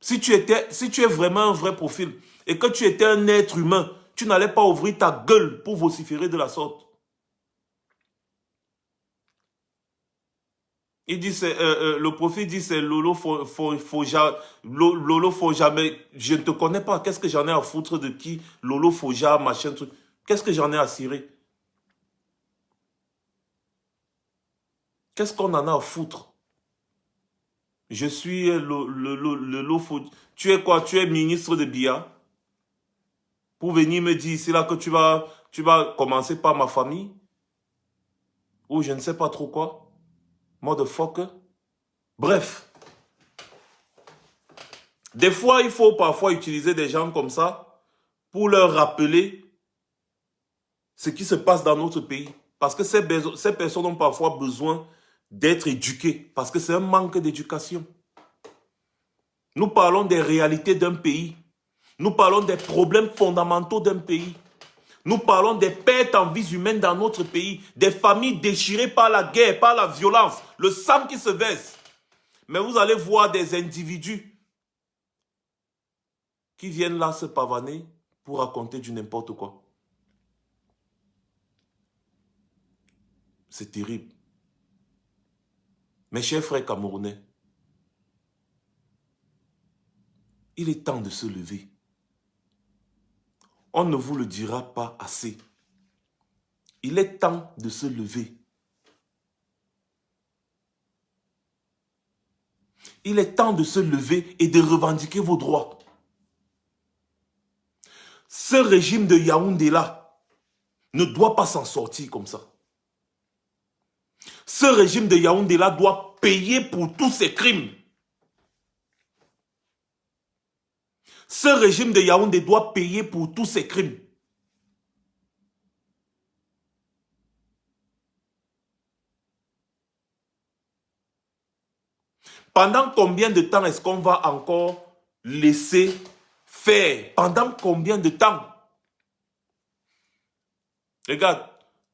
Si tu es vraiment un vrai profil et que tu étais un être humain, tu n'allais pas ouvrir ta gueule pour vociférer de la sorte. Il dit, le prophète dit, c'est Lolo, Lolo Foja, mais je ne te connais pas. Qu'est-ce que j'en ai à foutre de qui? Lolo Foja, machin, truc. Qu'est-ce que j'en ai à cirer? Qu'est-ce qu'on en a à foutre? Je suis Lolo Foja. Tu es quoi? Tu es ministre de Bia? Pour venir me dire ici là que tu vas commencer par ma famille? Ou je ne sais pas trop quoi? Motherfucker. Bref. Des fois, il faut parfois utiliser des gens comme ça pour leur rappeler ce qui se passe dans notre pays. Parce que ces personnes ont parfois besoin d'être éduqués, parce que c'est un manque d'éducation. Nous parlons des réalités d'un pays. Nous parlons des problèmes fondamentaux d'un pays. Nous parlons des pertes en vies humaines dans notre pays, des familles déchirées par la guerre, par la violence, le sang qui se verse. Mais vous allez voir des individus qui viennent là se pavaner pour raconter du n'importe quoi. C'est terrible. Mes chers frères camerounais, il est temps de se lever. On ne vous le dira pas assez. Il est temps de se lever. Il est temps de se lever et de revendiquer vos droits. Ce régime de Yaoundé-là ne doit pas s'en sortir comme ça. Ce régime de Yaoundé-là doit payer pour tous ses crimes. Ce régime de Yaoundé doit payer pour tous ses crimes. Pendant combien de temps est-ce qu'on va encore laisser faire? Pendant combien de temps? Regarde,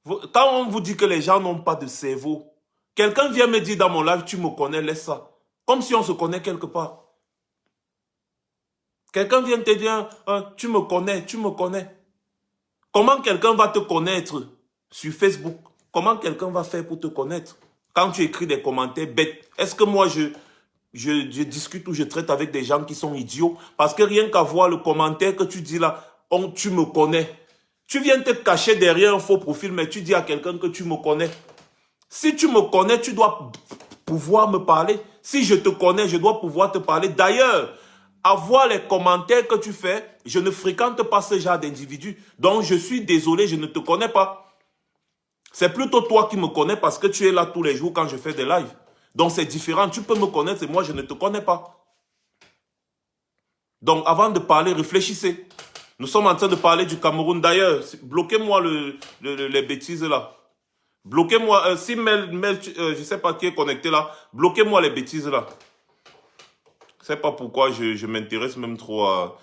quand on vous dit que les gens n'ont pas de cerveau, quelqu'un vient me dire dans mon live, tu me connais, laisse ça. Comme si on se connaît quelque part. Quelqu'un vient te dire, tu me connais, tu me connais. Comment quelqu'un va te connaître sur Facebook? Comment quelqu'un va faire pour te connaître? Quand tu écris des commentaires bêtes, est-ce que moi je discute ou je traite avec des gens qui sont idiots? Parce que rien qu'à voir le commentaire que tu dis là, tu me connais. Tu viens te cacher derrière un faux profil, mais tu dis à quelqu'un que tu me connais. Si tu me connais, tu dois pouvoir me parler. Si je te connais, je dois pouvoir te parler. D'ailleurs, à voir les commentaires que tu fais, je ne fréquente pas ce genre d'individu. Donc, je suis désolé, je ne te connais pas. C'est plutôt toi qui me connais parce que tu es là tous les jours quand je fais des lives. Donc, c'est différent. Tu peux me connaître et moi, je ne te connais pas. Donc, avant de parler, réfléchissez. Nous sommes en train de parler du Cameroun. D'ailleurs, bloquez-moi les bêtises là. Bloquez-moi. Si je ne sais pas qui est connecté là, bloquez-moi les bêtises là. Je ne sais pas pourquoi je m'intéresse même trop à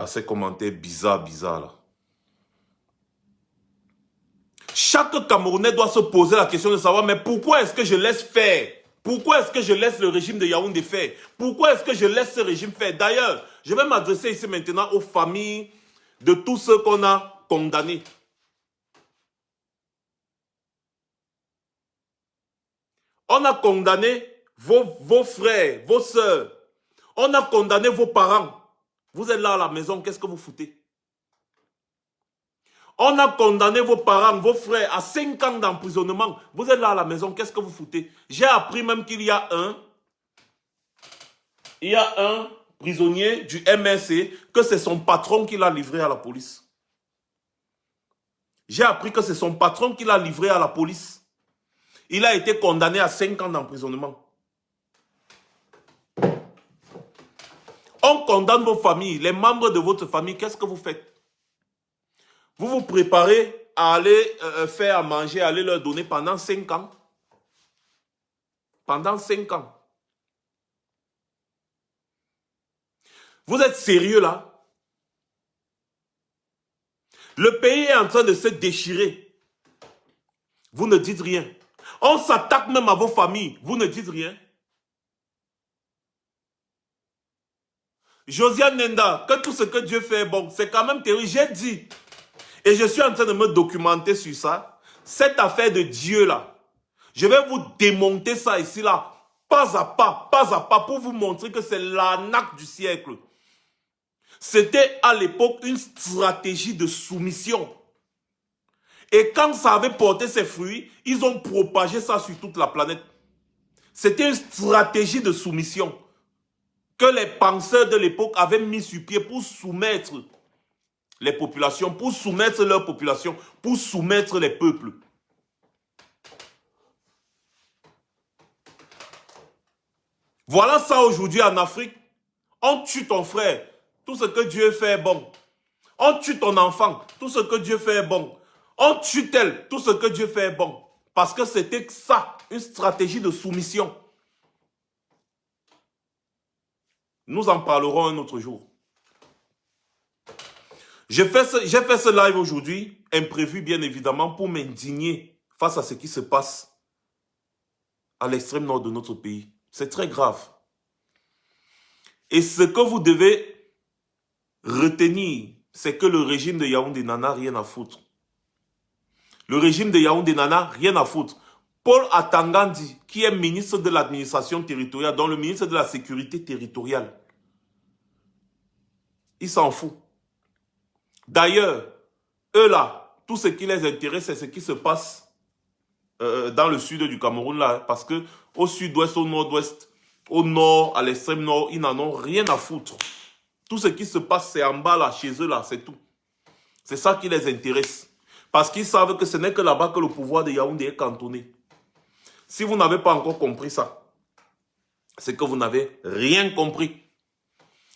ces commentaires bizarres là. Chaque Camerounais doit se poser la question de savoir, mais pourquoi est-ce que je laisse faire? Pourquoi est-ce que je laisse le régime de Yaoundé faire? Pourquoi est-ce que je laisse ce régime faire? D'ailleurs, je vais m'adresser ici maintenant aux familles de tous ceux qu'on a condamnés. On a condamné vos frères, vos soeurs. On a condamné vos parents. Vous êtes là à la maison, qu'est-ce que vous foutez? On a condamné vos parents, vos frères à 5 ans d'emprisonnement. Vous êtes là à la maison, qu'est-ce que vous foutez? J'ai appris même qu'il y a un prisonnier du MRC, que c'est son patron qui l'a livré à la police. J'ai appris que c'est son patron qui l'a livré à la police. Il a été condamné à 5 ans d'emprisonnement. On condamne vos familles, les membres de votre famille, qu'est-ce que vous faites? Vous vous préparez à aller faire à manger, à aller leur donner pendant 5 ans. Pendant 5 ans. Vous êtes sérieux là? Le pays est en train de se déchirer. Vous ne dites rien. On s'attaque même à vos familles. Vous ne dites rien. Josiane Nenda, que tout ce que Dieu fait est bon. C'est quand même terrible. J'ai dit. Et je suis en train de me documenter sur ça. Cette affaire de Dieu là. Je vais vous démonter ça ici là. Pas à pas, pour vous montrer que c'est l'arnaque du siècle. C'était à l'époque une stratégie de soumission. Et quand ça avait porté ses fruits, ils ont propagé ça sur toute la planète. C'était une stratégie de soumission que les penseurs de l'époque avaient mis sur pied pour soumettre les populations, pour soumettre leur population, pour soumettre les peuples. Voilà ça aujourd'hui en Afrique. On tue ton frère, tout ce que Dieu fait est bon. On tue ton enfant, tout ce que Dieu fait est bon. On tue tel, tout ce que Dieu fait est bon. Parce que c'était ça, une stratégie de soumission. Nous en parlerons un autre jour. J'ai fait ce live aujourd'hui, imprévu bien évidemment, pour m'indigner face à ce qui se passe à l'extrême nord de notre pays. C'est très grave. Et ce que vous devez retenir, c'est que le régime de Yaoundé n'en a rien à foutre. Le régime de Yaoundé n'en a rien à foutre. Paul Atangandi, qui est ministre de l'administration territoriale, dont le ministre de la sécurité territoriale, il s'en fout. D'ailleurs, eux là, tout ce qui les intéresse, c'est ce qui se passe dans le sud du Cameroun là, parce que au sud-ouest, au nord-ouest, au nord, à l'extrême nord, ils n'en ont rien à foutre. Tout ce qui se passe, c'est en bas là, chez eux là, c'est tout. C'est ça qui les intéresse. Parce qu'ils savent que ce n'est que là-bas que le pouvoir de Yaoundé est cantonné. Si vous n'avez pas encore compris ça, c'est que vous n'avez rien compris.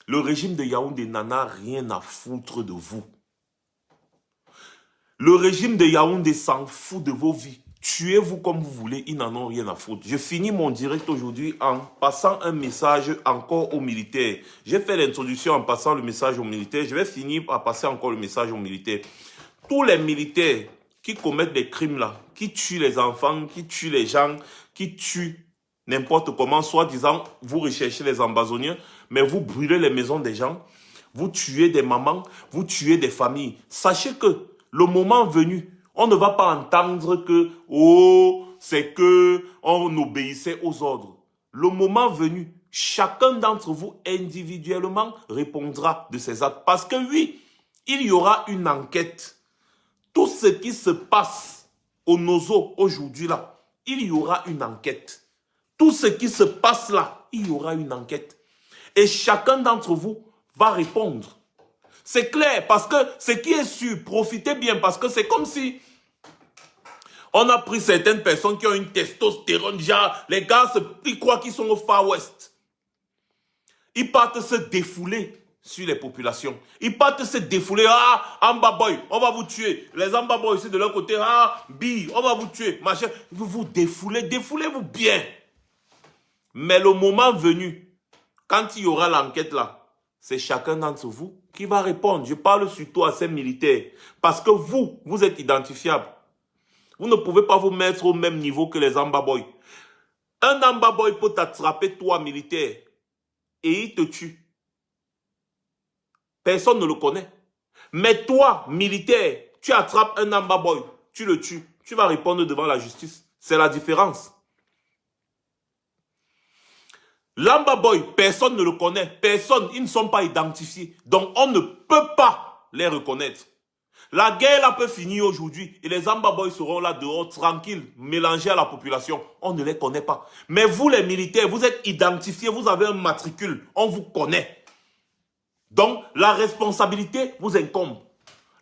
Le régime de Yaoundé n'en a rien à foutre de vous. Le régime de Yaoundé s'en fout de vos vies. Tuez-vous comme vous voulez, ils n'en ont rien à foutre. Je finis mon direct aujourd'hui en passant un message encore aux militaires. J'ai fait l'introduction en passant le message aux militaires. Je vais finir par passer encore le message aux militaires. Tous les militaires qui commettent des crimes là, qui tuent les enfants, qui tuent les gens, qui tuent n'importe comment, soi-disant, vous recherchez les embassoniens, mais vous brûlez les maisons des gens, vous tuez des mamans, vous tuez des familles. Sachez que le moment venu, on ne va pas entendre que, oh, c'est que on obéissait aux ordres. Le moment venu, chacun d'entre vous individuellement répondra de ses actes. Parce que oui, il y aura une enquête. Tout ce qui se passe au Nozo aujourd'hui là, il y aura une enquête. Tout ce qui se passe là, il y aura une enquête. Et chacun d'entre vous va répondre. C'est clair, parce que ce qui est sûr, profitez bien, parce que c'est comme si on a pris certaines personnes qui ont une testostérone, genre, les gars, ils croient qu'ils sont au Far West. Ils partent se défouler sur les populations. Ils partent se défouler. Ah, Amba Boy, on va vous tuer. Les Amba Boy ici de leur côté, ah, Bi, on va vous tuer. Machin. Vous vous défoulez, défoulez-vous bien. Mais le moment venu, quand il y aura l'enquête là, c'est chacun d'entre vous qui va répondre. Je parle surtout à ces militaires. Parce que vous êtes identifiables. Vous ne pouvez pas vous mettre au même niveau que les Amba Boy. Un Amba Boy peut t'attraper, toi, militaire, et il te tue. Personne ne le connaît. Mais toi, militaire, tu attrapes un Amba Boy, tu le tues. Tu vas répondre devant la justice. C'est la différence. L'Amba Boy, personne ne le connaît. Personne, ils ne sont pas identifiés. Donc, on ne peut pas les reconnaître. La guerre là peut finir aujourd'hui et les Amba Boys seront là dehors tranquilles, mélangés à la population. On ne les connaît pas. Mais vous les militaires, vous êtes identifiés, vous avez un matricule, on vous connaît. Donc la responsabilité vous incombe.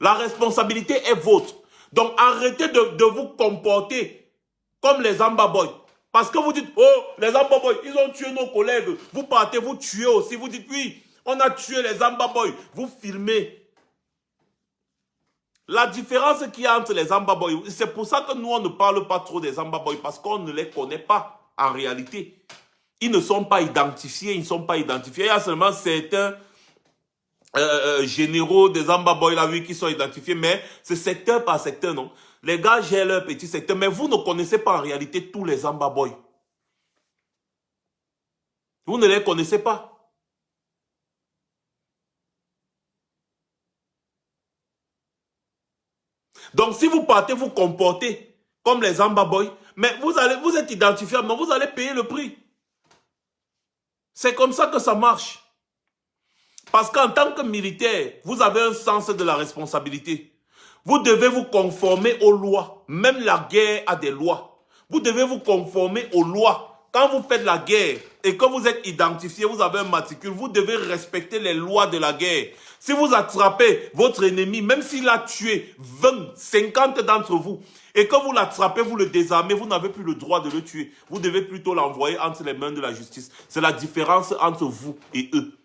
La responsabilité est vôtre. Donc arrêtez de vous comporter comme les Amba Boys. Parce que vous dites, oh, les Amba Boys, ils ont tué nos collègues. Vous partez, vous tuez aussi. Vous dites, oui, on a tué les Amba Boys. Vous filmez. La différence qu'il y a entre les Amba Boys, c'est pour ça que nous, on ne parle pas trop des Amba Boys, parce qu'on ne les connaît pas en réalité. Ils ne sont pas identifiés, ils ne sont pas identifiés. Il y a seulement certains généraux des Amba Boys là, oui, qui sont identifiés, mais c'est secteur par secteur, non? Les gars gèrent leur petit secteur, mais vous ne connaissez pas en réalité tous les Amba Boys. Vous ne les connaissez pas. Donc, si vous partez vous comporter comme les Amba Boys, mais vous êtes identifiable, mais vous allez payer le prix. C'est comme ça que ça marche. Parce qu'en tant que militaire, vous avez un sens de la responsabilité. Vous devez vous conformer aux lois. Même la guerre a des lois. Vous devez vous conformer aux lois. Quand vous faites la guerre et que vous êtes identifié, vous avez un matricule, vous devez respecter les lois de la guerre. Si vous attrapez votre ennemi, même s'il a tué 20, 50 d'entre vous, et que vous l'attrapez, vous le désarmez, vous n'avez plus le droit de le tuer. Vous devez plutôt l'envoyer entre les mains de la justice. C'est la différence entre vous et eux.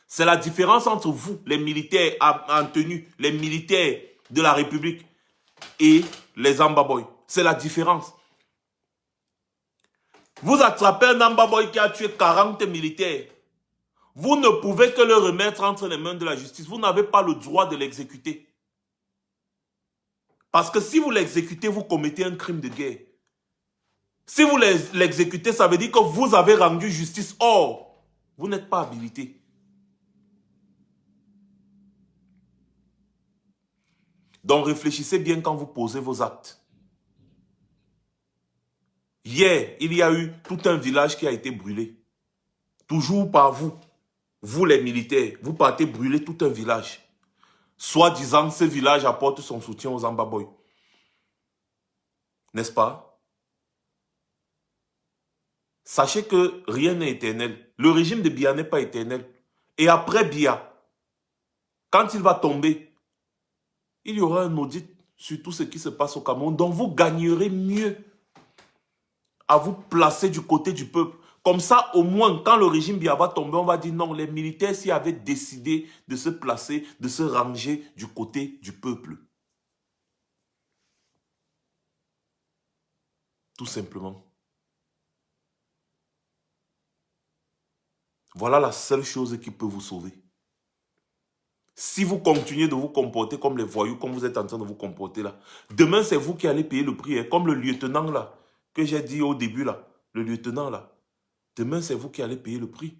C'est la différence entre vous, les militaires en tenue, les militaires de la République et les Amba Boys. C'est la différence. Vous attrapez un Ambaboy qui a tué 40 militaires. Vous ne pouvez que le remettre entre les mains de la justice. Vous n'avez pas le droit de l'exécuter. Parce que si vous l'exécutez, vous commettez un crime de guerre. Si vous l'exécutez, ça veut dire que vous avez rendu justice. Or, vous n'êtes pas habilité. Donc réfléchissez bien quand vous posez vos actes. Hier, il y a eu tout un village qui a été brûlé. Toujours par vous. Vous les militaires, vous partez brûler tout un village. Soi-disant, ce village apporte son soutien aux Ambaboy. N'est-ce pas? Sachez que rien n'est éternel. Le régime de Biya n'est pas éternel. Et après Biya, quand il va tomber, il y aura un audit sur tout ce qui se passe au Cameroun. Donc vous gagnerez mieux à vous placer du côté du peuple. Comme ça, au moins, quand le régime Biya va tomber, on va dire non, les militaires s'y avaient décidé de se placer, de se ranger du côté du peuple. Tout simplement. Voilà la seule chose qui peut vous sauver. Si vous continuez de vous comporter comme les voyous, comme vous êtes en train de vous comporter là, demain c'est vous qui allez payer le prix. Hein, comme le lieutenant là, que j'ai dit au début là, le lieutenant là. Demain c'est vous qui allez payer le prix.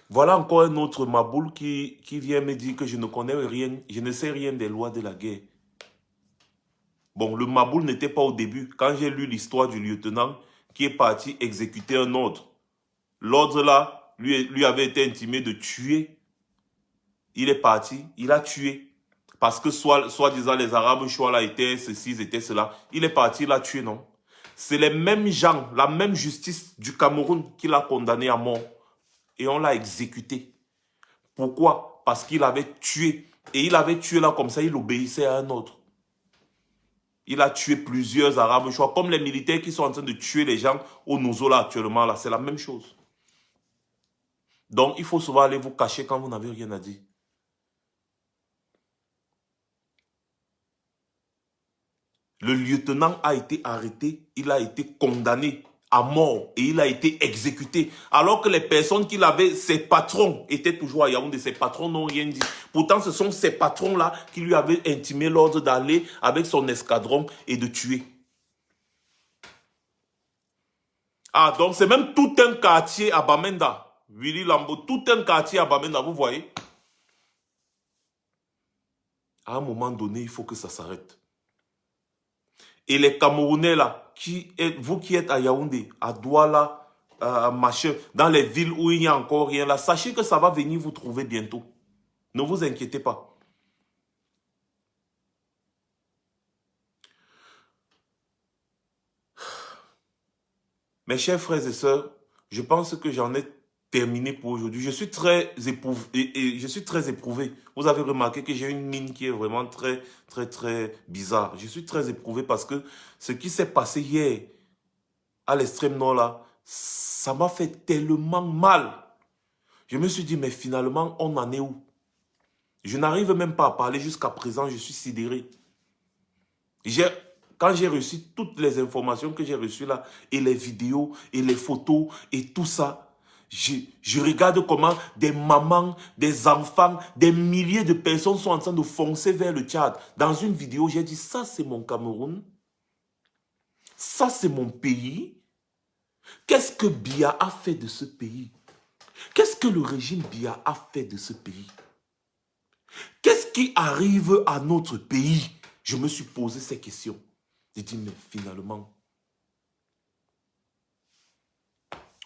Voilà encore un autre maboule qui vient me dire que je ne connais rien, je ne sais rien des lois de la guerre. Bon, le maboule n'était pas au début. Quand j'ai lu l'histoire du lieutenant qui est parti exécuter un ordre, l'ordre là lui avait été intimé de tuer. Il est parti, il a tué. Parce que soi-disant les Arabes choix là étaient ceci, étaient cela. Il est parti, il a tué, non. C'est les mêmes gens, la même justice du Cameroun qui l'a condamné à mort. Et on l'a exécuté. Pourquoi? Parce qu'il avait tué. Et il avait tué là comme ça, il obéissait à un autre. Il a tué plusieurs Arabes choix, comme les militaires qui sont en train de tuer les gens au Nouzo là actuellement. Là, c'est la même chose. Donc, il faut souvent aller vous cacher quand vous n'avez rien à dire. Le lieutenant a été arrêté, il a été condamné à mort et il a été exécuté. Alors que les personnes qu'il avait, ses patrons, étaient toujours à Yaoundé. Ses patrons n'ont rien dit. Pourtant, ce sont ces patrons-là qui lui avaient intimé l'ordre d'aller avec son escadron et de tuer. Ah, donc c'est même tout un quartier à Bamenda. Willy Lambo, tout un quartier à Bamenda, vous voyez? À un moment donné, il faut que ça s'arrête. Et les Camerounais là, vous qui êtes à Yaoundé, à Douala, à machin, dans les villes où il n'y a encore rien là, sachez que ça va venir vous trouver bientôt. Ne vous inquiétez pas. Mes chers frères et sœurs, je pense que j'en ai terminé pour aujourd'hui. Je suis très éprouvé, je suis très éprouvé. Vous avez remarqué que j'ai une mine qui est vraiment très bizarre. Je suis très éprouvé parce que ce qui s'est passé hier à l'extrême nord là, ça m'a fait tellement mal. Je me suis dit, mais finalement, on en est où? Je n'arrive même pas à parler jusqu'à présent, je suis sidéré. Quand j'ai reçu toutes les informations que j'ai reçues là, et les vidéos, et les photos, et tout ça, je regarde comment des mamans, des enfants, des milliers de personnes sont en train de foncer vers le Tchad. Dans une vidéo, j'ai dit, ça c'est mon Cameroun, ça c'est mon pays. Qu'est-ce que Biya a fait de ce pays? Qu'est-ce que le régime Biya a fait de ce pays? Qu'est-ce qui arrive à notre pays? Je me suis posé ces questions. J'ai dit, mais finalement,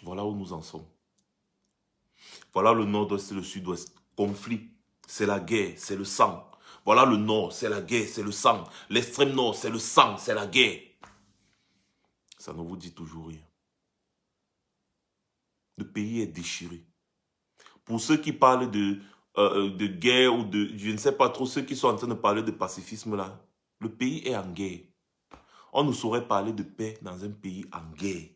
voilà où nous en sommes. Voilà le nord-ouest et le sud-ouest. Conflit, c'est la guerre, c'est le sang. Voilà le nord, c'est la guerre, c'est le sang. L'extrême nord, c'est le sang, c'est la guerre. Ça ne vous dit toujours rien. Le pays est déchiré. Pour ceux qui parlent de guerre ou de, je ne sais pas trop, ceux qui sont en train de parler de pacifisme là, le pays est en guerre. On ne saurait parler de paix dans un pays en guerre.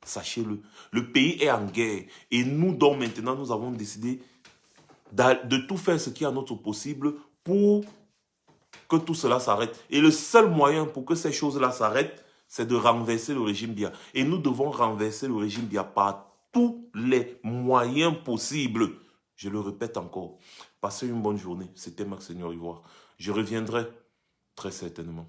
Sachez-le. Le pays est en guerre. Et nous, donc, maintenant, nous avons décidé de tout faire ce qui est à notre possible pour que tout cela s'arrête. Et le seul moyen pour que ces choses-là s'arrêtent, c'est de renverser le régime Biya. Et nous devons renverser le régime Biya par tous les moyens possibles. Je le répète encore. Passez une bonne journée. C'était Max Seigneur Ivoire. Je reviendrai très certainement.